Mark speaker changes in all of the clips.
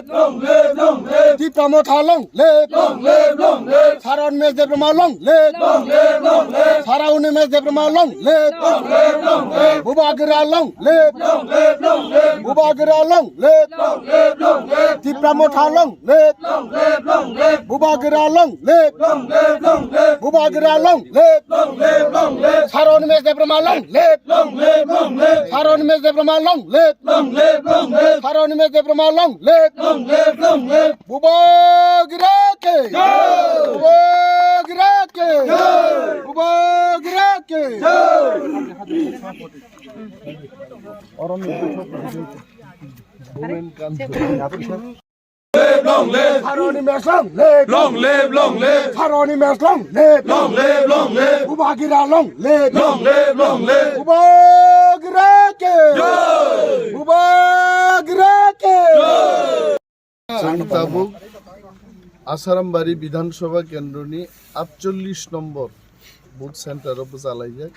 Speaker 1: Long live, Di Pramotha long live, Saron Mes de Brahma long live, Sarauni Mes de Brahma long live, Bubagira long live, Bubagira long live, Di Pramotha long live, Bubagira long live, Bubagira long live, Saron Mes de Brahma long live, Saron Mes de Brahma long live, Saron Mes de Brahma long live. Bubagira ke, Bubagira ke, Bubagira ke.
Speaker 2: Long live,
Speaker 1: Saroni Mes long live,
Speaker 2: long live, long live,
Speaker 1: Saroni Mes long live,
Speaker 2: long live, long live,
Speaker 1: Bubagira long live,
Speaker 2: long live, long live.
Speaker 1: Bubagira ke, Bubagira ke.
Speaker 3: তাবুক আসারামবাড়ি বিধানসভা কেন্দ্রনি ৪৮ নম্বর booth centre চালাই যায়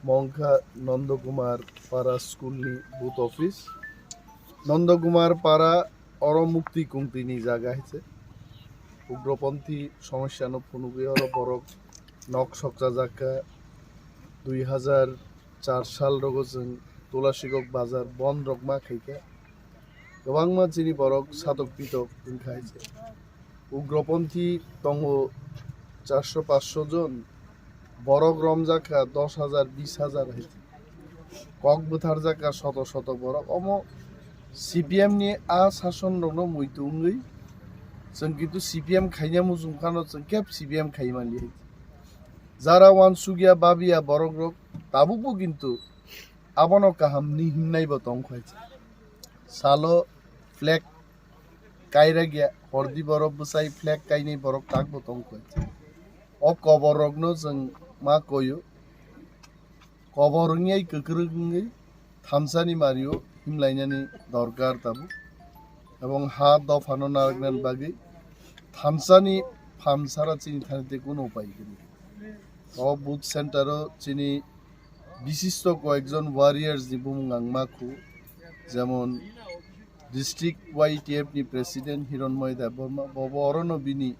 Speaker 3: মংখা নন্দকুমার পাড়া স্কুলনি booth office Nandakumar পাড়া অরমুক্তি কুংতিনি জায়গা হয়েছে উগ্রপন্থী সমস্যা ফুনুগে or Borok knock সকরা জাকা 2004 সাল রগজों তুলাসিগক বাজার বন রকমা খাইকা गोबां मानसिनि बरक साधक पिटक ओंखायছে उग्रपन्थी दङ 400-500 জন বরক রমজাকা 10,000 20,000 হইছে কক বুথার জাকা শত শত বরক অম সিপিএম नि आ शासन दङ मुइतु उंगै जों किन्तु सिपिएम खाइना मुजुंखानो जों केप सिपिएम खाइमालि जारा वानसुगिया बाबिया बरक रक ताबुबो किन्तु आबनो काहामनि हिमनायबो दंखायছে सालो फ्लैग कायरा गया हरदी बरफ बसाई फ्लैग कायनी बरफ ताक बतंग कोइছে अ कबरगनो जों मा कयो कबरङै गोख्रोङै थामसानि मारियो हिमलायनानि दरकार ताबु এবং হা দফানো নারগনান বাগै थामसानि फामसारा चिनि थानते কোনো উপায় করি অ বুথ সেন্টারও চিনি বিশিষ্ট কয়েকজন ওয়ারিয়ার্স নি বুমুং মাখু যেমন ডিস্ট্রিক্ট ওয়াইটিএফ नि প্রেসিডেন্ট হিরণময় দেববর্মা বব অরণ বিনি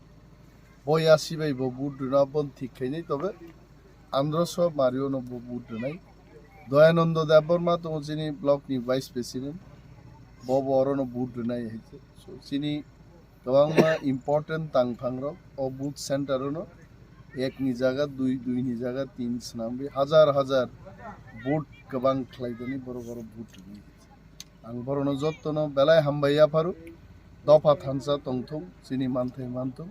Speaker 3: বয়াসি বাই বুট না বন ঠিক খাইনি তবে আন্দ্রস মারিও ন বুট নাই দয়ানন্দ দেববর্মা তো যিনি ব্লক नि ভাইস প্রেসিডেন্ট বব অরণ বুট নাই হইছে সো যিনি गोबां इम्पोर्टेंट तांफांग अ बुथ सेंटर एक नि जागा दुई नि जागा तीन स्नाम हजार हजार बुट गोबां खालायदोनि बर' बर' बुट आं बरनो जत्तनो बेलाय हामबाया फारु दफा थानसा तंथं सिनि मानथै मानथं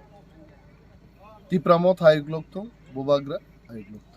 Speaker 3: तिप्रामो थाइग्लकथं बुबाग्रा आइग्लक